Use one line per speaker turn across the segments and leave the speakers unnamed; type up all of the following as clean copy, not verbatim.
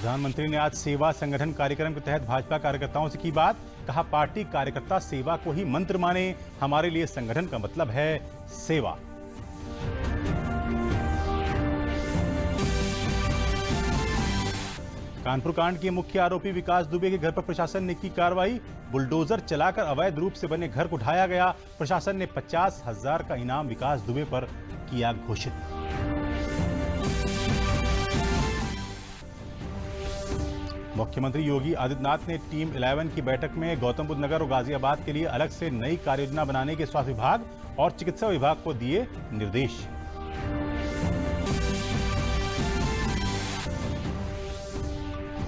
प्रधानमंत्री ने आज सेवा संगठन कार्यक्रम के तहत भाजपा कार्यकर्ताओं से की बात। कहा, पार्टी कार्यकर्ता सेवा को ही मंत्र माने। हमारे लिए संगठन का मतलब है सेवा। कानपुर कांड के मुख्य आरोपी विकास दुबे के घर पर प्रशासन ने की कार्रवाई। बुलडोजर चलाकर अवैध रूप से बने घर को ढाया गया। प्रशासन ने 50,000 का इनाम विकास दुबे पर किया घोषित। मुख्यमंत्री योगी आदित्यनाथ ने टीम 11 की बैठक में गौतम बुद्ध नगर और गाजियाबाद के लिए अलग से नई कार्ययोजना बनाने के स्वास्थ्य विभाग और चिकित्सा विभाग को दिए निर्देश।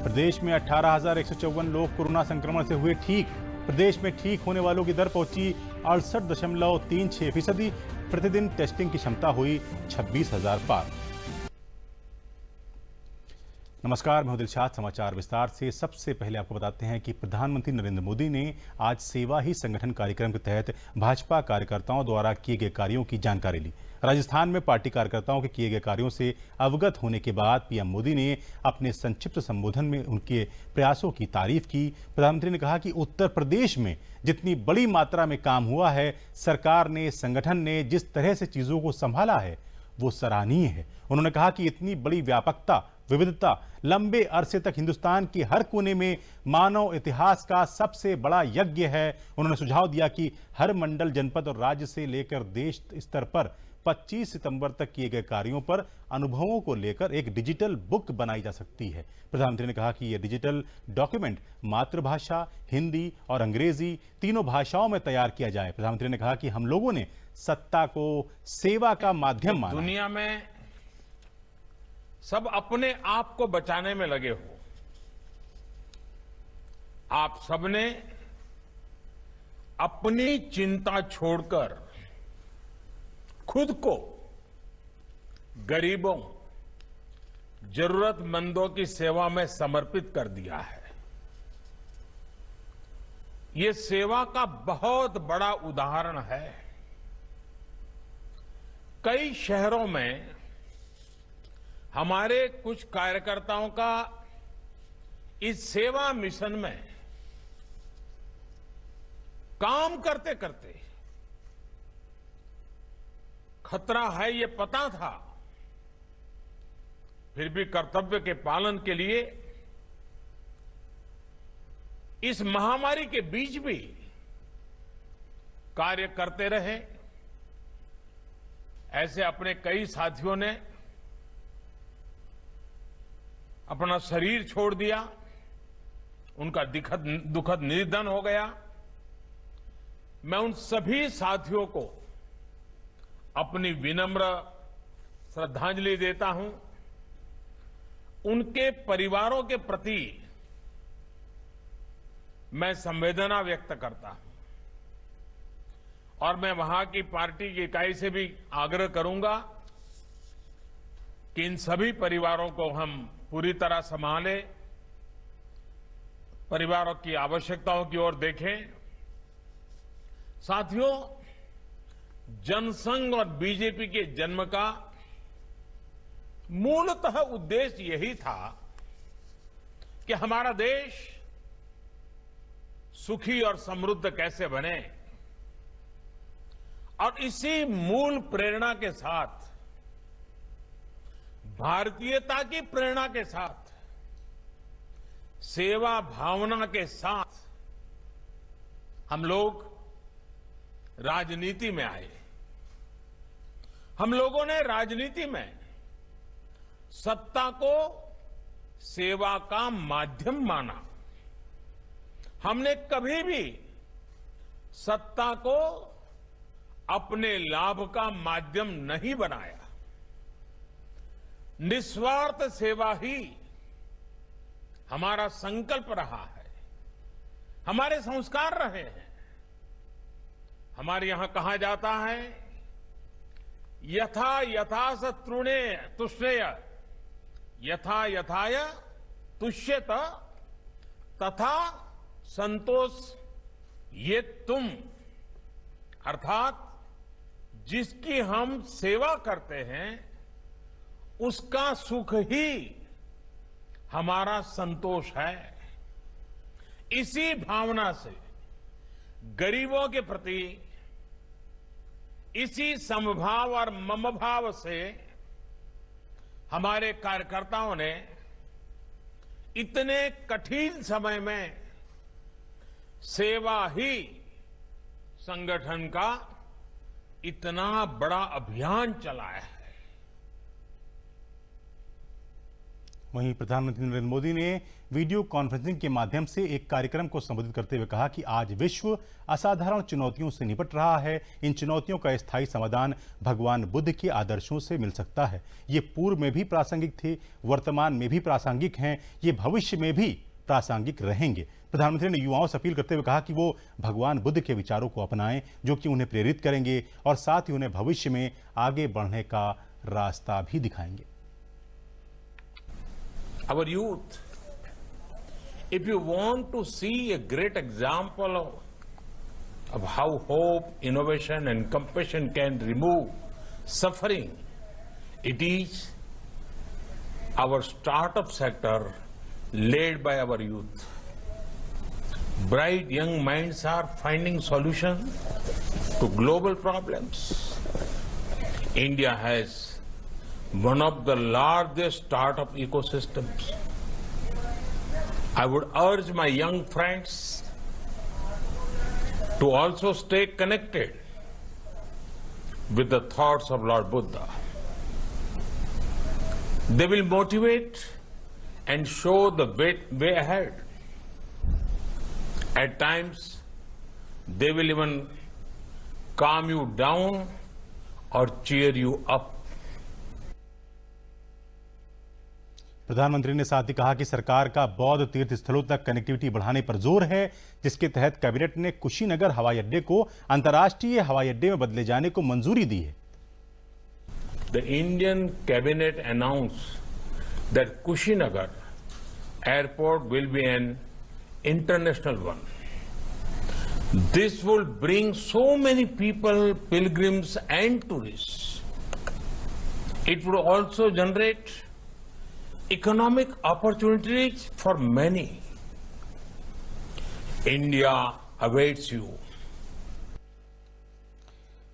प्रदेश में 18,154 लोग कोरोना संक्रमण से हुए ठीक। प्रदेश में ठीक होने वालों की दर पहुंची 68.36%। प्रतिदिन टेस्टिंग की क्षमता हुई 26,000 पार। नमस्कार, मैं दिलशाद। समाचार विस्तार से। सबसे पहले आपको बताते हैं कि प्रधानमंत्री नरेंद्र मोदी ने आज सेवा ही संगठन कार्यक्रम के तहत भाजपा कार्यकर्ताओं द्वारा किए गए कार्यों की जानकारी ली। राजस्थान में पार्टी कार्यकर्ताओं के किए गए कार्यों से अवगत होने के बाद पीएम मोदी ने अपने संक्षिप्त संबोधन में उनके प्रयासों की तारीफ की। प्रधानमंत्री ने कहा कि उत्तर प्रदेश में जितनी बड़ी मात्रा में काम हुआ है, सरकार ने, संगठन ने जिस तरह से चीजों को संभाला है, वो सराहनीय है। उन्होंने कहा कि इतनी बड़ी व्यापकता, विविधता, लंबे अरसे तक हिंदुस्तान के हर कोने में मानव इतिहास का सबसे बड़ा यज्ञ है। उन्होंने सुझाव दिया कि हर मंडल, जनपद और राज्य से लेकर देश स्तर पर 25 सितंबर तक किए गए कार्यों पर अनुभवों को लेकर एक डिजिटल बुक बनाई जा सकती है। प्रधानमंत्री ने कहा कि यह डिजिटल डॉक्यूमेंट मातृभाषा, हिंदी और अंग्रेजी तीनों भाषाओं में तैयार किया जाए। प्रधानमंत्री ने कहा कि हम लोगों ने सत्ता को सेवा का माध्यम माना।
दुनिया में सब अपने आप को बचाने में लगे हो, आप सबने अपनी चिंता छोड़कर खुद को गरीबों, जरूरतमंदों की सेवा में समर्पित कर दिया है। ये सेवा का बहुत बड़ा उदाहरण है। कई शहरों में हमारे कुछ कार्यकर्ताओं का इस सेवा मिशन में काम करते करते खतरा है ये पता था, फिर भी कर्तव्य के पालन के लिए इस महामारी के बीच भी कार्य करते रहे। ऐसे अपने कई साथियों ने अपना शरीर छोड़ दिया, उनका दुखद निधन हो गया। मैं उन सभी साथियों को अपनी विनम्र श्रद्धांजलि देता हूं। उनके परिवारों के प्रति मैं संवेदना व्यक्त करता हूं और मैं वहां की पार्टी की इकाई से भी आग्रह करूंगा कि इन सभी परिवारों को हम पूरी तरह संभालें, परिवारों की आवश्यकताओं की ओर देखें। साथियों, जनसंघ और बीजेपी के जन्म का मूलतः उद्देश्य यही था कि हमारा देश सुखी और समृद्ध कैसे बने, और इसी मूल प्रेरणा के साथ, भारतीयता की प्रेरणा के साथ, सेवा भावना के साथ हम लोग राजनीति में आए। हम लोगों ने राजनीति में सत्ता को सेवा का माध्यम माना। हमने कभी भी सत्ता को अपने लाभ का माध्यम नहीं बनाया। निस्वार्थ सेवा ही हमारा संकल्प रहा है, हमारे संस्कार रहे हैं। हमारे यहां कहा जाता है, यथा यथास तृणेय तुष्येय, यथा यथाय तुष्येत तथा संतोष ये तुम। अर्थात जिसकी हम सेवा करते हैं उसका सुख ही हमारा संतोष है। इसी भावना से गरीबों के प्रति इसी समभाव और ममभाव से हमारे कार्यकर्ताओं ने इतने कठिन समय में सेवा ही संगठन का इतना बड़ा अभियान चलाया है।
वहीं प्रधानमंत्री नरेंद्र मोदी ने वीडियो कॉन्फ्रेंसिंग के माध्यम से एक कार्यक्रम को संबोधित करते हुए कहा कि आज विश्व असाधारण चुनौतियों से निपट रहा है। इन चुनौतियों का स्थायी समाधान भगवान बुद्ध के आदर्शों से मिल सकता है। ये पूर्व में भी प्रासंगिक थे, वर्तमान में भी प्रासंगिक हैं, ये भविष्य में भी प्रासंगिक रहेंगे। प्रधानमंत्री ने युवाओं से अपील करते हुए कहा कि वो भगवान बुद्ध के विचारों को अपनाएं, जो कि उन्हें प्रेरित करेंगे और साथ ही उन्हें भविष्य में आगे बढ़ने का रास्ता भी दिखाएंगे।
Our youth, if you want to see a great example of how hope, innovation and compassion can remove suffering, it is our startup sector led by our youth. Bright young minds are finding solutions to global problems. India has one of the largest startup ecosystems. I would urge my young friends to also stay connected with the thoughts of Lord Buddha. They will motivate and show the way ahead. At times, they will even calm you down or cheer you up.
प्रधानमंत्री ने साथ ही कहा कि सरकार का बौद्ध तीर्थ स्थलों तक कनेक्टिविटी बढ़ाने पर जोर है, जिसके तहत कैबिनेट ने कुशीनगर हवाई अड्डे को अंतर्राष्ट्रीय हवाई अड्डे में बदले जाने को मंजूरी दी है।
The Indian cabinet announced that Kushinagar airport will be an international one. This will bring so many people, pilgrims and tourists. It would also generate economic opportunities for many. India awaits you.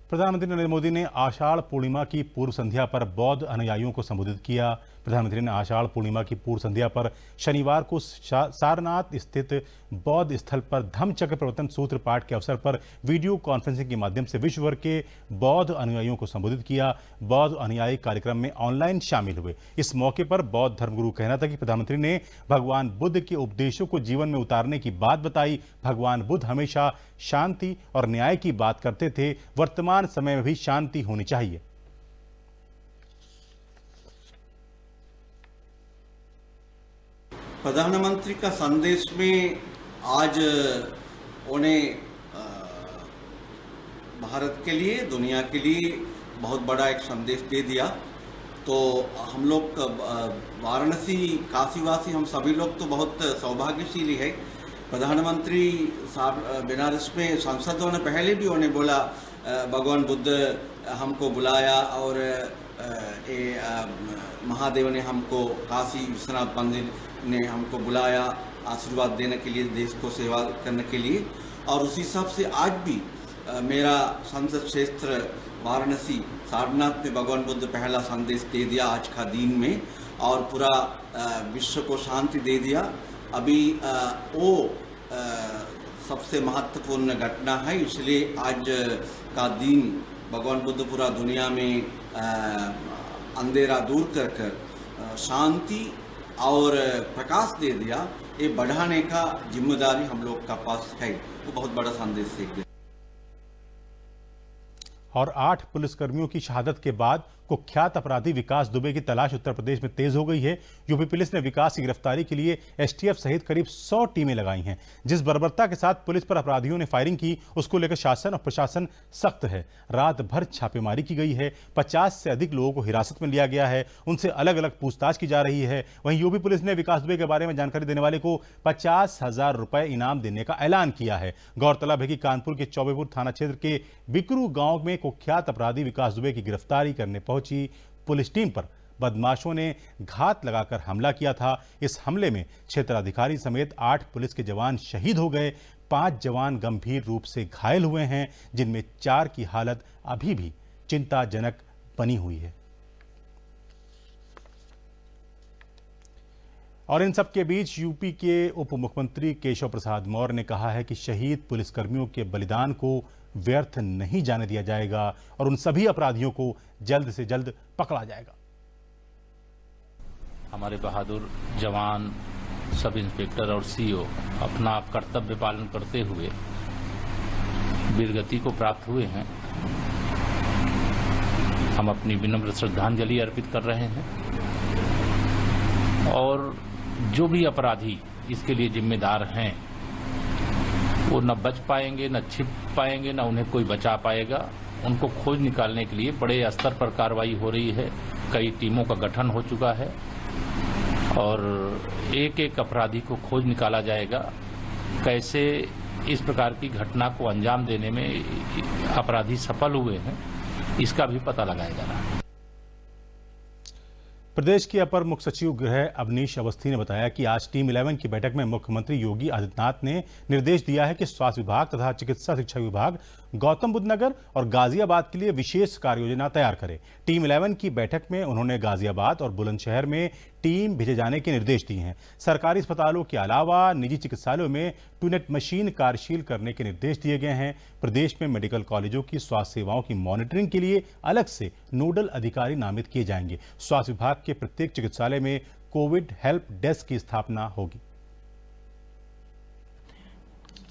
प्रधानमंत्री नरेंद्र मोदी ने आषाढ़ पूर्णिमा की पूर्व संध्या पर बौद्ध अनुयायियों को संबोधित किया। प्रधानमंत्री ने आषाढ़ पूर्णिमा की पूर्व संध्या पर शनिवार को सारनाथ स्थित बौद्ध स्थल पर धम्म चक्र प्रवर्तन सूत्र पाठ के अवसर पर वीडियो कॉन्फ्रेंसिंग के माध्यम से विश्व भर के बौद्ध अनुयायियों को संबोधित किया। बौद्ध अनुयायी कार्यक्रम में ऑनलाइन शामिल हुए। इस मौके पर बौद्ध धर्मगुरु कहना था कि प्रधानमंत्री ने भगवान बुद्ध के उपदेशों को जीवन में उतारने की बात बताई। भगवान बुद्ध हमेशा शांति और न्याय की बात करते थे। वर्तमान समय में भी शांति होनी चाहिए।
प्रधानमंत्री का संदेश में आज उन्हें भारत के लिए, दुनिया के लिए बहुत बड़ा एक संदेश दे दिया। तो हम लोग वाराणसी काशीवासी हम सभी लोग तो बहुत सौभाग्यशाली है। प्रधानमंत्री साहब बनारस में सांसदों ने पहले भी उन्हें बोला भगवान बुद्ध हमको बुलाया और महादेव ने हमको, काशी विश्वनाथ मंदिर ने हमको बुलाया आशीर्वाद देने के लिए, देश को सेवा करने के लिए। और उसी हिसाब से आज भी मेरा संसद क्षेत्र वाराणसी सारनाथ में भगवान बुद्ध पहला संदेश दे दिया आज का दिन में, और पूरा विश्व को शांति दे दिया। अभी वो सबसे महत्वपूर्ण घटना है, इसलिए आज का दिन भगवान बुद्ध पूरा दुनिया में अंधेरा दूर कर कर शांति और प्रकाश दे दिया। ये बढ़ाने का जिम्मेदारी हम लोग का पास है। वो बहुत बड़ा संदेश है।
और 8 पुलिसकर्मियों की शहादत के बाद कुख्यात अपराधी विकास दुबे की तलाश उत्तर प्रदेश में तेज हो गई है। यूपी पुलिस ने विकास की गिरफ्तारी के लिए एसटीएफ सहित करीब 100 टीमें लगाई हैं। जिस बर्बरता के साथ पुलिस पर अपराधियों ने फायरिंग की, उसको लेकर शासन और प्रशासन सख्त है। रात भर छापेमारी की गई है। 50 से अधिक लोगों को हिरासत में लिया गया है। उनसे अलग अलग पूछताछ की जा रही है। वहीं यूपी पुलिस ने विकास दुबे के बारे में जानकारी देने वाले को 50,000 रुपए इनाम देने का ऐलान किया है। गौरतलब है कि कानपुर के चौबेपुर थाना क्षेत्र के बिकरू गांव में कुख्यात अपराधी विकास दुबे की गिरफ्तारी करने पहुंची पुलिस टीम पर बदमाशों ने घात लगाकर हमला किया था। इस हमले में क्षेत्राधिकारी समेत 8 पुलिस के जवान शहीद हो गए। 5 जवान गंभीर रूप से घायल हुए हैं, जिनमें 4 की हालत अभी भी चिंताजनक बनी हुई है। और इन सब के बीच यूपी के उप मुख्यमंत्री केशव प्रसाद मौर्य ने कहा है कि शहीद पुलिसकर्मियों के बलिदान को व्यर्थ नहीं जाने दिया जाएगा और उन सभी अपराधियों को जल्द से जल्द पकड़ा जाएगा।
हमारे बहादुर जवान, सब इंस्पेक्टर और सीओ अपना कर्तव्य पालन करते हुए वीरगति को प्राप्त हुए हैं। हम अपनी विनम्र श्रद्धांजलि अर्पित कर रहे हैं और जो भी अपराधी इसके लिए जिम्मेदार हैं वो न बच पाएंगे, न छिप पाएंगे, न उन्हें कोई बचा पाएगा। उनको खोज निकालने के लिए बड़े स्तर पर कार्रवाई हो रही है। कई टीमों का गठन हो चुका है और एक एक अपराधी को खोज निकाला जाएगा। कैसे इस प्रकार की घटना को अंजाम देने में अपराधी सफल हुए हैं, इसका भी पता लगाया जा रहा है।
प्रदेश के अपर मुख्य सचिव गृह अवनीश अवस्थी ने बताया कि आज टीम 11 की बैठक में मुख्यमंत्री योगी आदित्यनाथ ने निर्देश दिया है कि स्वास्थ्य विभाग तथा चिकित्सा शिक्षा विभाग गौतम बुद्ध नगर और गाजियाबाद के लिए विशेष कार्य योजना तैयार करे। टीम 11 की बैठक में उन्होंने गाजियाबाद और बुलंदशहर में टीम भेजे जाने के निर्देश दिए हैं। सरकारी अस्पतालों के अलावा निजी चिकित्सालयों में ट्रूनेट मशीन कार्यशील करने के निर्देश दिए गए हैं। प्रदेश में मेडिकल कॉलेजों की स्वास्थ्य सेवाओं की मॉनिटरिंग के लिए अलग से नोडल अधिकारी नामित किए जाएंगे। स्वास्थ्य विभाग के प्रत्येक चिकित्सालय में कोविड हेल्प डेस्क की स्थापना होगी।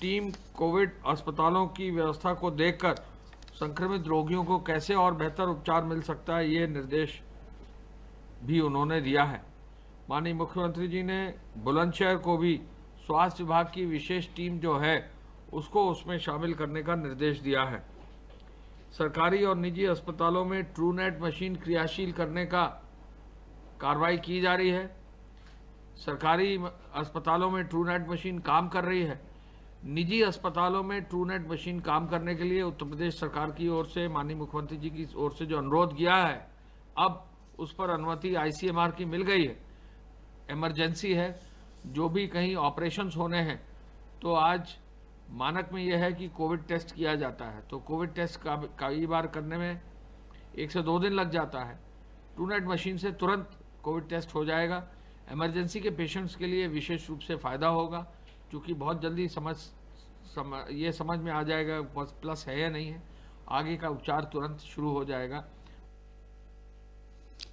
टीम कोविड अस्पतालों की व्यवस्था को देखकर संक्रमित रोगियों को कैसे और बेहतर उपचार मिल सकता है, ये निर्देश भी उन्होंने दिया है। माननीय मुख्यमंत्री जी ने बुलंदशहर को भी स्वास्थ्य विभाग की विशेष टीम जो है उसको उसमें शामिल करने का निर्देश दिया है। सरकारी और निजी अस्पतालों में ट्रूनेट मशीन क्रियाशील करने का कार्रवाई की जा रही है। सरकारी अस्पतालों में ट्रूनेट मशीन काम कर रही है। निजी अस्पतालों में ट्रूनेट मशीन काम करने के लिए उत्तर प्रदेश सरकार की ओर से, माननीय मुख्यमंत्री जी की ओर से जो अनुरोध किया है, अब उस पर अनुमति ICMR की मिल गई है। इमरजेंसी है, जो भी कहीं ऑपरेशंस होने हैं तो आज मानक में यह है कि कोविड टेस्ट किया जाता है, तो कोविड टेस्ट कई बार करने में 1 से 2 दिन लग जाता है। ट्रूनेट मशीन से तुरंत कोविड टेस्ट हो जाएगा। इमरजेंसी के पेशेंट्स के लिए विशेष रूप से फ़ायदा होगा, क्योंकि बहुत जल्दी ये समझ में आ जाएगा प्लस है या नहीं है, आगे का उपचार तुरंत शुरू हो जाएगा।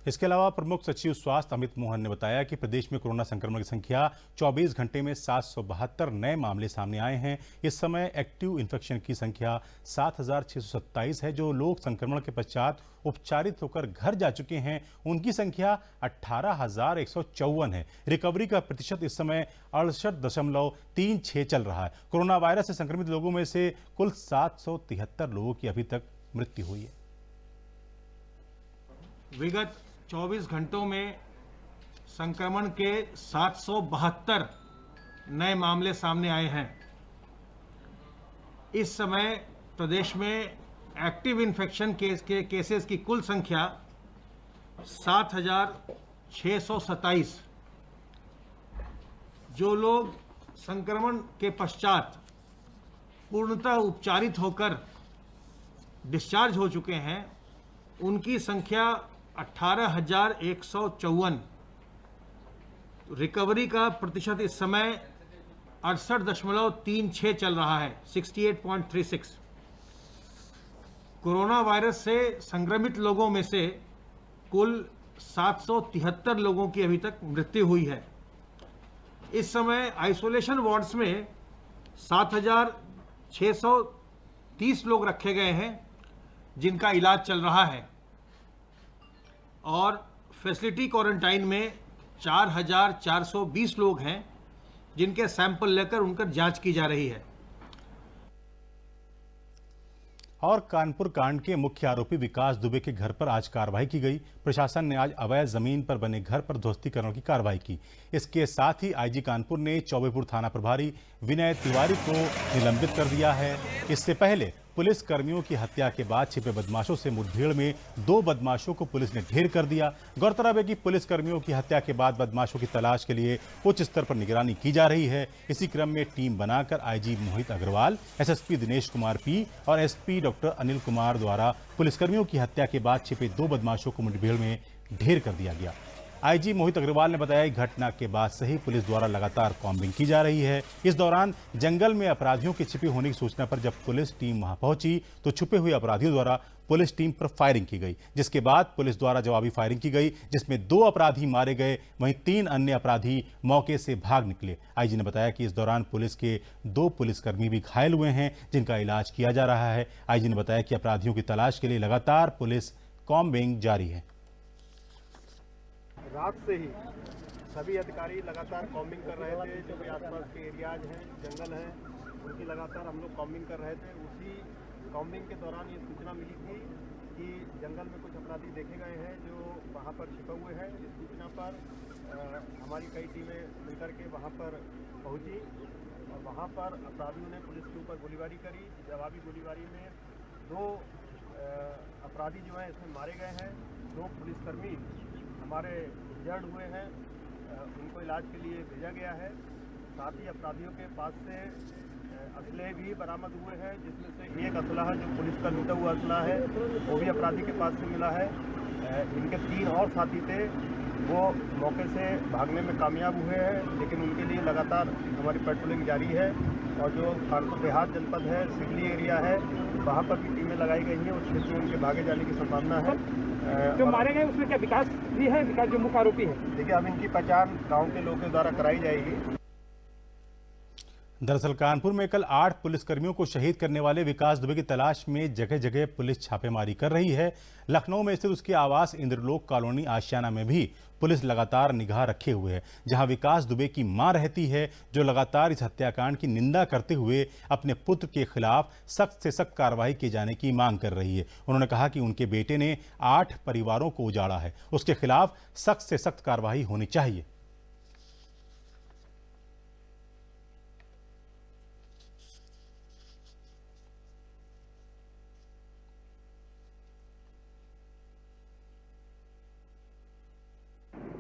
इसके अलावा प्रमुख सचिव स्वास्थ्य अमित मोहन ने बताया कि प्रदेश में कोरोना संक्रमण की संख्या 24 घंटे में 772 नए मामले सामने आए हैं। इस समय एक्टिव इन्फेक्शन की संख्या 7627 है। जो लोग संक्रमण के पश्चात उपचारित होकर घर जा चुके हैं उनकी संख्या 18,154 है। रिकवरी का प्रतिशत इस समय 68.36 चल रहा है। कोरोना वायरस से संक्रमित लोगों में से कुल 773 लोगों की अभी तक मृत्यु हुई है।
विगत 24 घंटों में संक्रमण के 772 नए मामले सामने आए हैं। इस समय प्रदेश में एक्टिव इन्फेक्शन केसेस की कुल संख्या 7,627। जो लोग संक्रमण के पश्चात पूर्णतः उपचारित होकर डिस्चार्ज हो चुके हैं उनकी संख्या 18,154। रिकवरी का प्रतिशत इस समय 68.36 चल रहा है, 68.36। कोरोना वायरस से संक्रमित लोगों में से कुल 773 लोगों की अभी तक मृत्यु हुई है। इस समय आइसोलेशन वार्ड्स में 7,630 लोग रखे गए हैं जिनका इलाज चल रहा है और फैसिलिटी क्वारंटाइन में 4,420 लोग हैं जिनके सैंपल लेकर उनकर जांच की जा रही है।
और कानपुर कांड के मुख्य आरोपी विकास दुबे के घर पर आज कार्रवाई की गई। प्रशासन ने आज अवैध जमीन पर बने घर पर ध्वस्तीकरण की कार्रवाई की। इसके साथ ही आईजी कानपुर ने चौबेपुर थाना प्रभारी विनय तिवारी को निलंबित कर दिया है। इससे पहले पुलिस कर्मियों की हत्या के बाद छिपे बदमाशों से मुठभेड़ में 2 बदमाशों को पुलिस ने ढेर कर दिया। गौरतलब है कि पुलिस कर्मियों की हत्या के बाद बदमाशों की तलाश के लिए उच्च स्तर पर निगरानी की जा रही है। इसी क्रम में टीम बनाकर IG Mohit Agarwal, SSP Dinesh Kumar P और एसपी डॉक्टर अनिल कुमार द्वारा पुलिसकर्मियों की हत्या के बाद छिपे 2 बदमाशों को मुठभेड़ में ढेर कर दिया गया। आईजी मोहित अग्रवाल ने बताया कि घटना के बाद से ही पुलिस द्वारा लगातार कॉम्बिंग की जा रही है। इस दौरान जंगल में अपराधियों के छिपे होने की सूचना पर जब पुलिस टीम वहां पहुंची तो छुपे हुए अपराधियों द्वारा पुलिस टीम पर फायरिंग की गई, जिसके बाद पुलिस द्वारा जवाबी फायरिंग की गई, जिसमें 2 अपराधी मारे गए, वहीं 3 अन्य अपराधी मौके से भाग निकले। आईजी ने बताया कि इस दौरान पुलिस के 2 पुलिसकर्मी भी घायल हुए हैं, जिनका इलाज किया जा रहा है। आईजी ने बताया कि अपराधियों की तलाश के लिए लगातार पुलिस कॉम्बिंग जारी है।
रात से ही सभी अधिकारी लगातार कॉम्बिंग कर रहे थे। जो भी आसपास के एरियाज हैं, जंगल हैं, उनकी लगातार हम लोग कॉम्बिंग कर रहे थे। उसी कॉम्बिंग के दौरान ये सूचना मिली थी कि जंगल में कुछ अपराधी देखे गए हैं जो वहाँ पर छिपे हुए हैं। इस सूचना पर हमारी कई टीमें मिलकर के वहाँ पर पहुँची और वहाँ पर अपराधियों ने पुलिस के ऊपर गोलीबारी करी। जवाबी गोलीबारी में 2 अपराधी जो हैं इसमें मारे गए हैं। 2 पुलिसकर्मी हमारे इंजर्ड हुए हैं, उनको इलाज के लिए भेजा गया है। साथ ही अपराधियों के पास से असले भी बरामद हुए हैं, जिसमें से एक असला जो पुलिस का लूटा हुआ असला है वो भी अपराधी के पास से मिला है। इनके 3 और साथी थे, वो मौके से भागने में कामयाब हुए हैं, लेकिन उनके लिए लगातार हमारी पेट्रोलिंग जारी है। और जो कानपुर देहात जनपद है, सिगली एरिया है, वहाँ पर भी टीमें लगाई गई हैं। उस क्षेत्र में उनके भागे जाने की संभावना है।
जो मारे गए उसमें क्या विकास भी है? विकास जो मुख्य आरोपी है,
देखिए अब इनकी पहचान गांव के लोगों के द्वारा कराई जाएगी।
दरअसल कानपुर में कल 8 पुलिसकर्मियों को शहीद करने वाले विकास दुबे की तलाश में जगह जगह पुलिस छापेमारी कर रही है। लखनऊ में स्थित उसके आवास इंद्रलोक कॉलोनी आशियाना में भी पुलिस लगातार निगाह रखे हुए है, जहां विकास दुबे की मां रहती है, जो लगातार इस हत्याकांड की निंदा करते हुए अपने पुत्र के खिलाफ सख्त से सख्त कार्रवाई किए जाने की मांग कर रही है। उन्होंने कहा कि उनके बेटे ने 8 परिवारों को उजाड़ा है, उसके खिलाफ सख्त से सख्त कार्रवाई होनी चाहिए।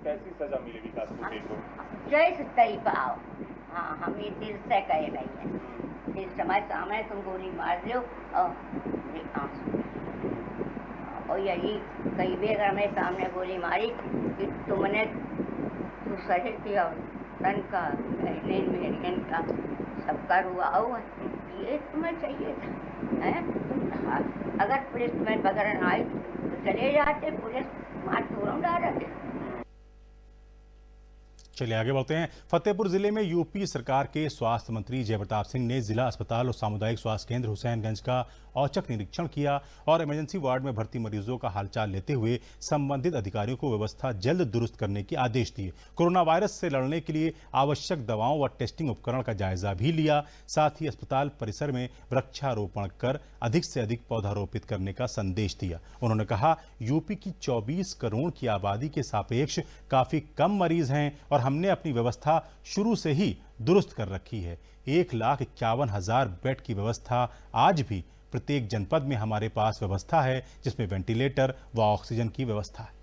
कैसी सजा मिली विकास दुबे को?
जैसे तई पाओ। हाँ, हम ये दिल से कहे नहीं है। दिल समय सामने तुम गोली मार दो और यही कई भी अगर हमें सामने गोली मारी कि तुमने तो सही किया, तन का मेहन का सबका रुआ हुआ, ये तुम्हें चाहिए था है? अगर पुलिस तुम्हें पकड़न आई तो चले जाते, पुलिस मार तुरंत डालते।
चलिए आगे बढ़ते हैं। फतेहपुर जिले में यूपी सरकार के स्वास्थ्य मंत्री जयप्रताप सिंह ने जिला अस्पताल और सामुदायिक स्वास्थ्य केंद्र हुसैनगंज का औचक निरीक्षण किया और इमरजेंसी वार्ड में भर्ती मरीजों का हालचाल लेते हुए संबंधित अधिकारियों को व्यवस्था जल्द दुरुस्त करने के आदेश दिए। कोरोना वायरस से लड़ने के लिए आवश्यक दवाओं व टेस्टिंग उपकरण का जायजा भी लिया। साथ ही अस्पताल परिसर में वृक्षारोपण कर अधिक से अधिक पौधारोपित करने का संदेश दिया। उन्होंने कहा, यूपी की 24 करोड़ की आबादी के सापेक्ष काफी कम मरीज हैं और हमने अपनी व्यवस्था शुरू से ही दुरुस्त कर रखी है। 1,51,000 बेड की व्यवस्था आज भी प्रत्येक जनपद में हमारे पास व्यवस्था है, जिसमें वेंटिलेटर व ऑक्सीजन की व्यवस्था है।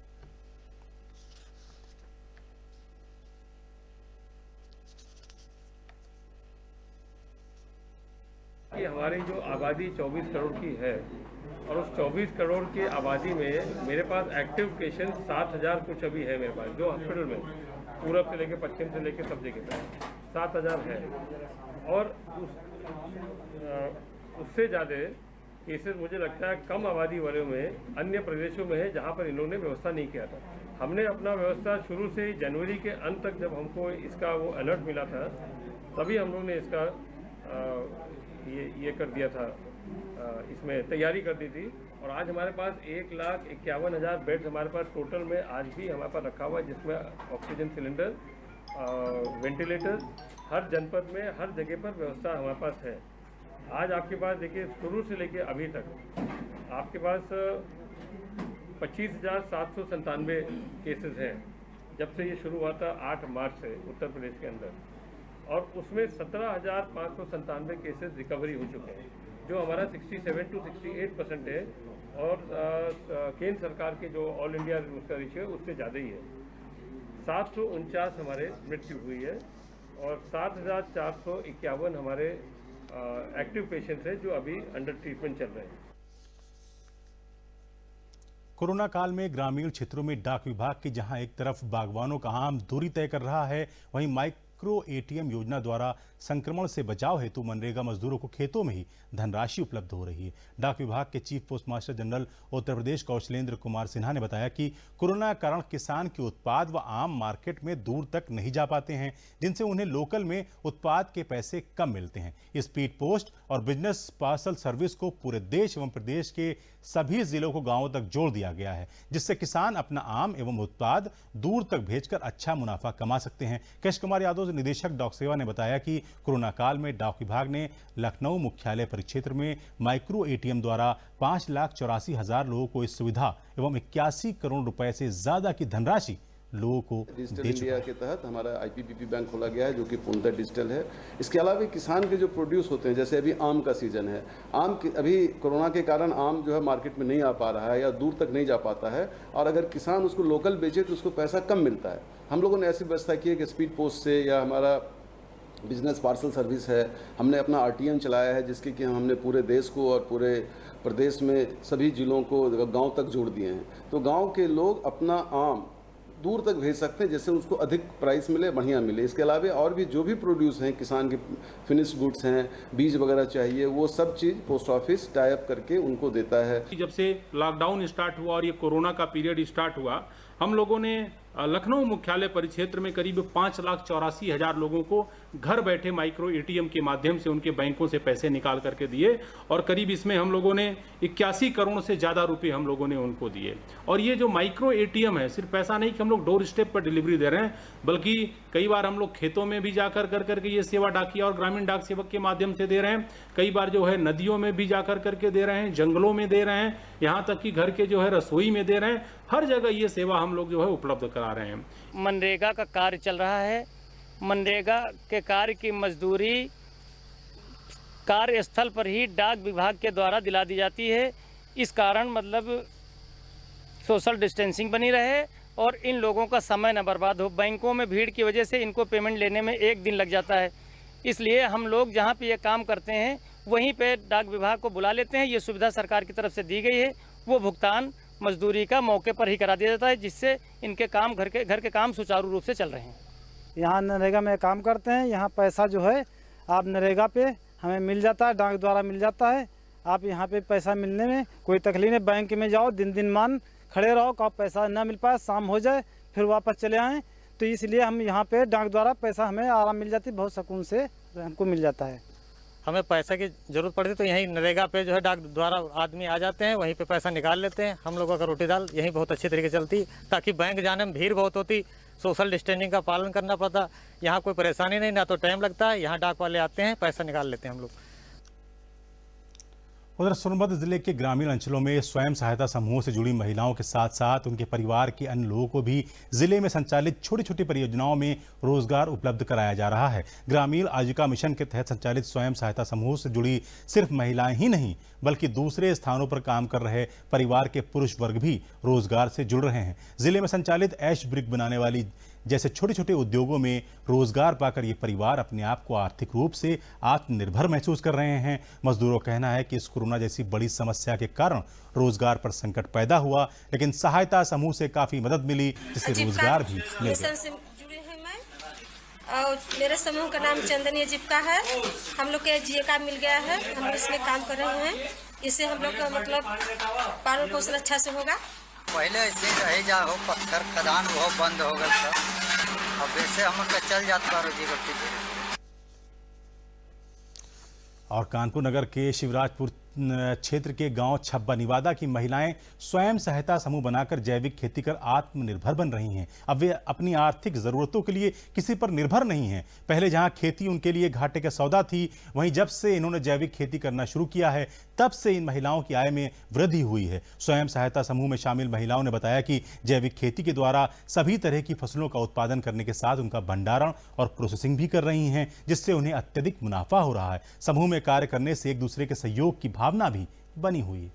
कि हमारी जो आबादी 24 करोड़ की है और उस 24 करोड़ की आबादी में मेरे पास एक्टिव पेशेंट 7,000 कुछ अभी है मेरे पास, जो हॉस्पिटल में पूरब से लेकर पश्चिम से लेकर सब जगह पे 7,000 है। और उससे ज़्यादा केसेस मुझे लगता है कम आबादी वालों में अन्य प्रदेशों में है, जहाँ पर इन्होंने व्यवस्था नहीं किया था। हमने अपना व्यवस्था शुरू से ही जनवरी के अंत तक जब हमको इसका वो अलर्ट मिला था, तभी हम लोग ने इसका ये कर दिया था, इसमें तैयारी कर दी थी। और आज हमारे पास 1,51,000 बेड्स हमारे पास टोटल में आज भी हमारे पास रखा हुआ है, जिसमें ऑक्सीजन सिलेंडर, वेंटिलेटर हर जनपद में हर जगह पर व्यवस्था हमारे पास है। आज आपके पास देखिए शुरू से लेके अभी तक आपके पास 25,797 केसेस हैं, जब से ये शुरू हुआ था 8 मार्च से उत्तर प्रदेश के अंदर, और उसमें 17,597 केसेस रिकवरी हो चुके हैं। जो हमारा 67 to 68% है, और केंद्र सरकार के जो ऑल इंडिया उसका रेशियो है उससे ज़्यादा ही है। 749 हमारे मृत्यु हुई है और 7,451 हमारे एक्टिव पेशेंट्स हैं जो अभी अंडर ट्रीटमेंट चल रहे हैं।
कोरोना काल में ग्रामीण क्षेत्रों में डाक विभाग की जहां एक तरफ बागवानों का आम दूरी तय कर रहा है, वहीं माइक्रो एटीएम योजना द्वारा संक्रमण से बचाव हेतु मनरेगा मजदूरों को खेतों में ही धनराशि उपलब्ध हो रही है। डाक विभाग के chief post master general Uttar Pradesh Kaushalendra Kumar Sinha ने बताया कि कोरोना कारण किसान के उत्पाद व आम मार्केट में दूर तक नहीं जा पाते हैं, जिनसे उन्हें लोकल में उत्पाद के पैसे कम मिलते हैं। स्पीड पोस्ट और बिजनेस पार्सल सर्विस को पूरे देश एवं प्रदेश के सभी जिलों को गांवों तक जोड़ दिया गया है, जिससे किसान अपना आम एवं उत्पाद दूर तक भेजकर अच्छा मुनाफा कमा सकते हैं। केश कुमार यादव निदेशक डाक सेवा ने बताया कि कोरोना काल में डाक विभाग ने लखनऊ मुख्यालय परिक्षेत्र में माइक्रो एटीएम द्वारा 5,84,000 लोगों को इस सुविधा एवं 81 करोड़ रुपए से ज्यादा की धनराशि लोगों को
डिजिटल इंडिया के तहत हमारा आईपीपीबी बैंक खोला गया है, जो कि पूर्णतः डिजिटल है। इसके अलावा किसान के जो प्रोड्यूस होते हैं, जैसे अभी आम का सीजन है, अभी कोरोना के कारण आम जो है मार्केट में नहीं आ पा रहा है या दूर तक नहीं जा पाता है, और अगर किसान उसको लोकल बेचे तो उसको पैसा कम मिलता है। हम लोगों ने ऐसी व्यवस्था की है कि स्पीड पोस्ट से या हमारा बिजनेस पार्सल सर्विस है, हमने अपना आरटीएम चलाया है, जिसके कि हमने पूरे देश को और पूरे प्रदेश में सभी जिलों को गांव तक जोड़ दिए हैं। तो गांव के लोग अपना आम दूर तक भेज सकते हैं, जिससे उसको अधिक प्राइस मिले, बढ़िया मिले। इसके अलावा और भी जो भी प्रोड्यूस हैं, किसान के फिनिश गुड्स हैं, बीज वगैरह चाहिए, वो सब चीज़ पोस्ट ऑफिस टाई अप करके उनको देता है।
जब से लॉकडाउन स्टार्ट हुआ और ये कोरोना का पीरियड स्टार्ट हुआ, हम लोगों ने लखनऊ मुख्यालय परिक्षेत्र में करीब 5,84,000 लोगों को घर बैठे माइक्रो एटीएम के माध्यम से उनके बैंकों से पैसे निकाल करके दिए, और करीब इसमें हम लोगों ने 81 करोड़ से ज़्यादा रुपए हम लोगों ने उनको दिए। और ये जो माइक्रो एटीएम है, सिर्फ पैसा नहीं कि हम लोग डोर स्टेप पर डिलीवरी दे रहे हैं, बल्कि कई बार हम लोग खेतों में भी जाकर करके ये सेवा डाकिया और ग्रामीण डाक सेवक के माध्यम से दे रहे हैं। कई बार जो है नदियों में भी जाकर करके दे रहे हैं, जंगलों में दे रहे हैं, यहाँ तक कि घर के जो है रसोई में दे रहे हैं। हर जगह ये सेवा हम लोग जो है उपलब्ध करा रहे हैं।
मनरेगा का कार्य चल रहा है। मनरेगा के कार्य की मजदूरी कार्यस्थल पर ही डाक विभाग के द्वारा दिला दी जाती है। इस कारण मतलब सोशल डिस्टेंसिंग बनी रहे और इन लोगों का समय न बर्बाद हो। बैंकों में भीड़ की वजह से इनको पेमेंट लेने में 1 दिन लग जाता है, इसलिए हम लोग जहाँ पे ये काम करते हैं वहीं पे डाक विभाग को बुला लेते हैं। ये सुविधा सरकार की तरफ से दी गई है। वो भुगतान मजदूरी का मौके पर ही करा दिया जाता है, जिससे इनके काम घर के काम सुचारू रूप से चल रहे हैं।
यहाँ नरेगा में काम करते हैं। यहाँ पैसा जो है आप नरेगा पे हमें मिल जाता है, डाक द्वारा मिल जाता है। आप यहाँ पे पैसा मिलने में कोई तकलीफ नहीं। बैंक में जाओ, दिन मान खड़े रहो, कब पैसा ना मिल पाए, शाम हो जाए फिर वापस चले आएँ। तो इसलिए हम यहाँ पे डाक द्वारा पैसा हमें आराम मिल जाती है, बहुत सुकून से हमको मिल जाता है।
हमें पैसे की ज़रूरत पड़ती तो यहीं नरेगा पे जो है डाक द्वारा आदमी आ जाते हैं, वहीं पे पैसा निकाल लेते हैं। हम लोगों का रोटी दाल यहीं बहुत अच्छी तरीके से चलती, ताकि बैंक जाने में भीड़ बहुत होती, सोशल डिस्टेंसिंग का पालन करना पड़ता। यहाँ कोई परेशानी नहीं, ना तो टाइम लगता है। यहाँ डाक वाले आते हैं, पैसा निकाल लेते हैं हम लोग।
उधर सोनभद्र जिले के ग्रामीण अंचलों में स्वयं सहायता समूहों से जुड़ी महिलाओं के साथ साथ उनके परिवार के अन्य लोगों को भी जिले में संचालित छोटी छोटी परियोजनाओं में रोजगार उपलब्ध कराया जा रहा है। ग्रामीण आजीविका मिशन के तहत संचालित स्वयं सहायता समूहों से जुड़ी सिर्फ महिलाएं ही नहीं, बल्कि दूसरे स्थानों पर काम कर रहे परिवार के पुरुष वर्ग भी रोजगार से जुड़ रहे हैं। जिले में संचालित ऐश ब्रिक बनाने वाली जैसे छोटे छोटे उद्योगों में रोजगार पाकर ये परिवार अपने आप को आर्थिक रूप से आत्मनिर्भर महसूस कर रहे हैं। मजदूरों का कहना है कि इस कोरोना जैसी बड़ी समस्या के कारण रोजगार पर संकट पैदा हुआ, लेकिन सहायता समूह से काफी मदद मिली, जिससे रोजगार भी मिल गया।
जुड़े हैं मैं और मेरे समूह का नाम चंदनी जीविका है। हम लोग के जीए कार्ड मिल गया है, हम इसमें काम कर रहे हैं। इससे हम लोग का मतलब पालन पोषण अच्छा से होगा।
पहले ऐसे रह जा हो, पत्थर खदान वो बंद हो गया था, अब ऐसे हम लोग चल जाता रोजी रोटी।
और कानपुर नगर के शिवराजपुर क्षेत्र के गांव छब्बा निवादा की महिलाएं स्वयं सहायता समूह बनाकर जैविक खेती कर आत्मनिर्भर बन रही हैं। अब वे अपनी आर्थिक जरूरतों के लिए किसी पर निर्भर नहीं हैं। पहले जहां खेती उनके लिए घाटे का सौदा थी, वहीं जब से इन्होंने जैविक खेती करना शुरू किया है तब से इन महिलाओं की आय में वृद्धि हुई है। स्वयं सहायता समूह में शामिल महिलाओं ने बताया कि जैविक खेती के द्वारा सभी तरह की फसलों का उत्पादन करने के साथ उनका भंडारण और प्रोसेसिंग भी कर रही हैं, जिससे उन्हें अत्यधिक मुनाफा हो रहा है। समूह में कार्य करने से एक दूसरे के सहयोग की भावना भी बनी हुई है।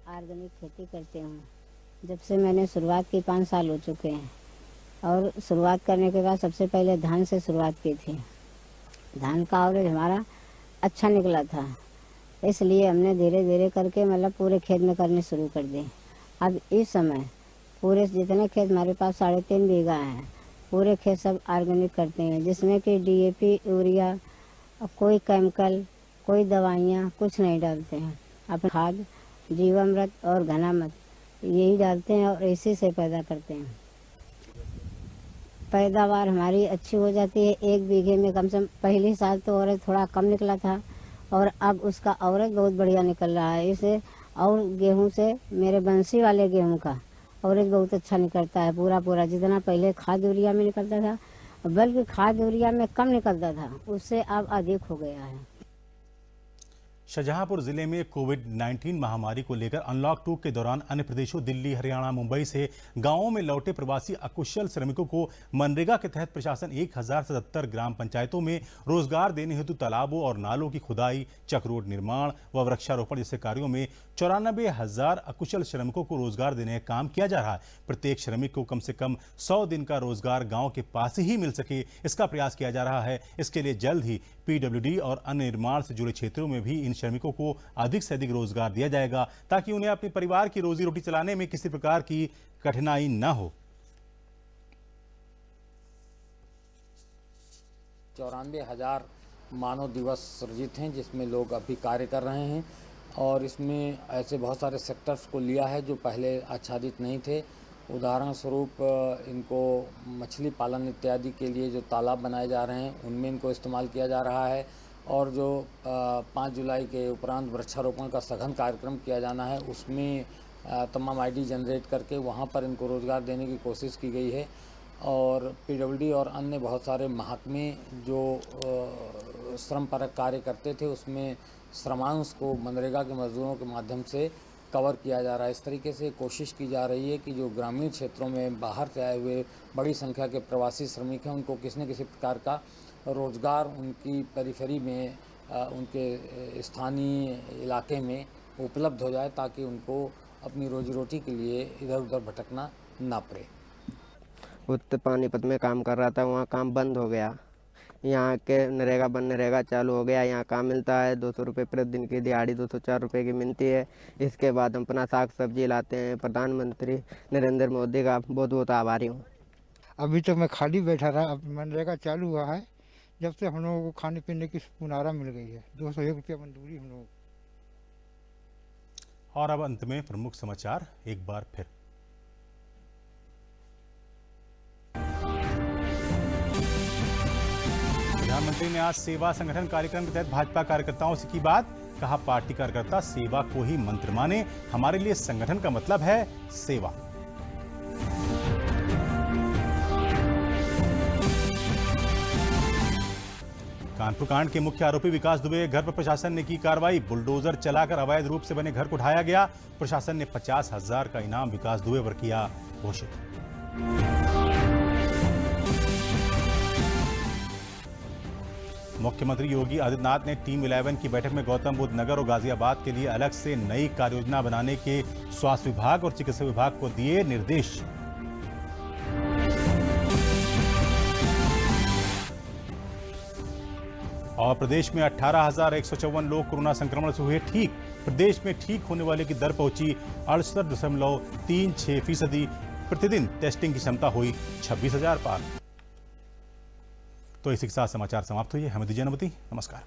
ऑर्गेनिक खेती करते हूँ। जब से मैंने शुरुआत की 5 साल हो चुके हैं और शुरुआत करने के बाद सबसे पहले धान से शुरुआत की थी। धान का एवरेज हमारा अच्छा निकला था, इसलिए हमने धीरे धीरे करके मतलब पूरे खेत में करने शुरू कर दिए। अब इस समय पूरे जितने खेत हमारे पास 3.5 बीघा हैं, पूरे खेत सब ऑर्गेनिक करते हैं, जिसमें कि DAP, यूरिया, कोई केमिकल, कोई दवाइयाँ कुछ नहीं डालते हैं। अपना खाद, जीवामृत और घनामृत यही डालते हैं और इसी से पैदा करते हैं। पैदावार हमारी अच्छी हो जाती है। 1 बीघे में कम से कम पहले साल तो औरत थोड़ा कम निकला था और अब उसका औरत बहुत बढ़िया निकल रहा है। इसे और गेहूं से मेरे बंसी वाले गेहूं का औरत बहुत अच्छा निकलता है। पूरा जितना पहले खाद यूरिया में निकलता था, बल्कि खाद यूरिया में कम निकलता था, उससे अब अधिक हो गया है।
शाहजहांपुर जिले में कोविड-19 महामारी को लेकर अनलॉक 2 के दौरान अन्य प्रदेशों दिल्ली, हरियाणा, मुंबई से गांवों में लौटे प्रवासी अकुशल श्रमिकों को मनरेगा के तहत प्रशासन 1077 ग्राम पंचायतों में रोजगार देने हेतु तालाबों और नालों की खुदाई, चक्रोड निर्माण व वृक्षारोपण जैसे कार्यों में 94,000 अकुशल श्रमिकों को रोजगार देने का काम किया जा रहा है। प्रत्येक श्रमिक को कम से कम 100 दिन का रोजगार गाँव के पास ही मिल सके, इसका प्रयास किया जा रहा है। इसके लिए जल्द ही PWD और अन्य निर्माण से जुड़े क्षेत्रों में भी इन श्रमिकों को अधिक से अधिक रोजगार दिया जाएगा, ताकि उन्हें अपने परिवार की रोजी रोटी चलाने में किसी प्रकार की कठिनाई न हो।
94,000 मानव दिवस सृजित हैं, जिसमें लोग अभी कार्य कर रहे हैं और इसमें ऐसे बहुत सारे सेक्टर्स को लिया है जो पहले आच्छादित नहीं थे। उदाहरण स्वरूप इनको मछली पालन इत्यादि के लिए जो तालाब बनाए जा रहे हैं उनमें इनको इस्तेमाल किया जा रहा है और जो 5 जुलाई के उपरांत वृक्षारोपण का सघन कार्यक्रम किया जाना है उसमें तमाम ID जनरेट करके वहाँ पर इनको रोज़गार देने की कोशिश की गई है। और PWD और अन्य बहुत सारे महकमे जो श्रम परक कार्य करते थे उसमें श्रमांश को मनरेगा के मजदूरों के माध्यम से कवर किया जा रहा है। इस तरीके से कोशिश की जा रही है कि जो ग्रामीण क्षेत्रों में बाहर से आए हुए बड़ी संख्या के प्रवासी श्रमिक हैं उनको किसी न किसी प्रकार का रोज़गार उनकी पेरिफेरी में, उनके स्थानीय इलाके में उपलब्ध हो जाए, ताकि उनको अपनी रोजी रोटी के लिए इधर उधर भटकना ना पड़े।
उत्तर पानीपत में काम कर रहा था, वहाँ काम बंद हो गया। यहाँ के नरेगा चालू हो गया। यहाँ काम मिलता है 200 रुपये प्रतिदिन की दिहाड़ी 204 रुपये की मिलती है। इसके बाद हम अपना साग सब्जी लाते हैं। प्रधानमंत्री नरेंद्र मोदी का बहुत बहुत आभारी हूँ।
अभी तो मैं खाली बैठा रहा, अब मनरेगा चालू हुआ है। जब से हम लोगों को खाने पीने की पुनारा मिल गई है, 201 रुपये मजदूरी हम लोग।
और अब अंत में प्रमुख समाचार एक बार फिर। प्रधानमंत्री ने आज सेवा संगठन कार्यक्रम के तहत भाजपा कार्यकर्ताओं से की बात। कहा, पार्टी कार्यकर्ता सेवा को ही मंत्र माने, हमारे लिए संगठन का मतलब है सेवा। कानपुर कांड के मुख्य आरोपी विकास दुबे घर पर प्रशासन ने की कार्रवाई। बुलडोजर चलाकर अवैध रूप से बने घर को ढाया गया। प्रशासन ने 50,000 का इनाम विकास दुबे पर किया घोषित। मुख्यमंत्री योगी आदित्यनाथ ने टीम 11 की बैठक में गौतम बुद्ध नगर और गाजियाबाद के लिए अलग से नई कार्य योजना बनाने के स्वास्थ्य विभाग और चिकित्सा विभाग को दिए निर्देश। और प्रदेश में 18,154 लोग कोरोना संक्रमण से हुए ठीक। प्रदेश में ठीक होने वाले की दर पहुंची 68.36%। प्रतिदिन टेस्टिंग की क्षमता हुई 26,000 पार। तो इसी के साथ समाचार समाप्त हुए। हमें दीजिए अनुमति। नमस्कार।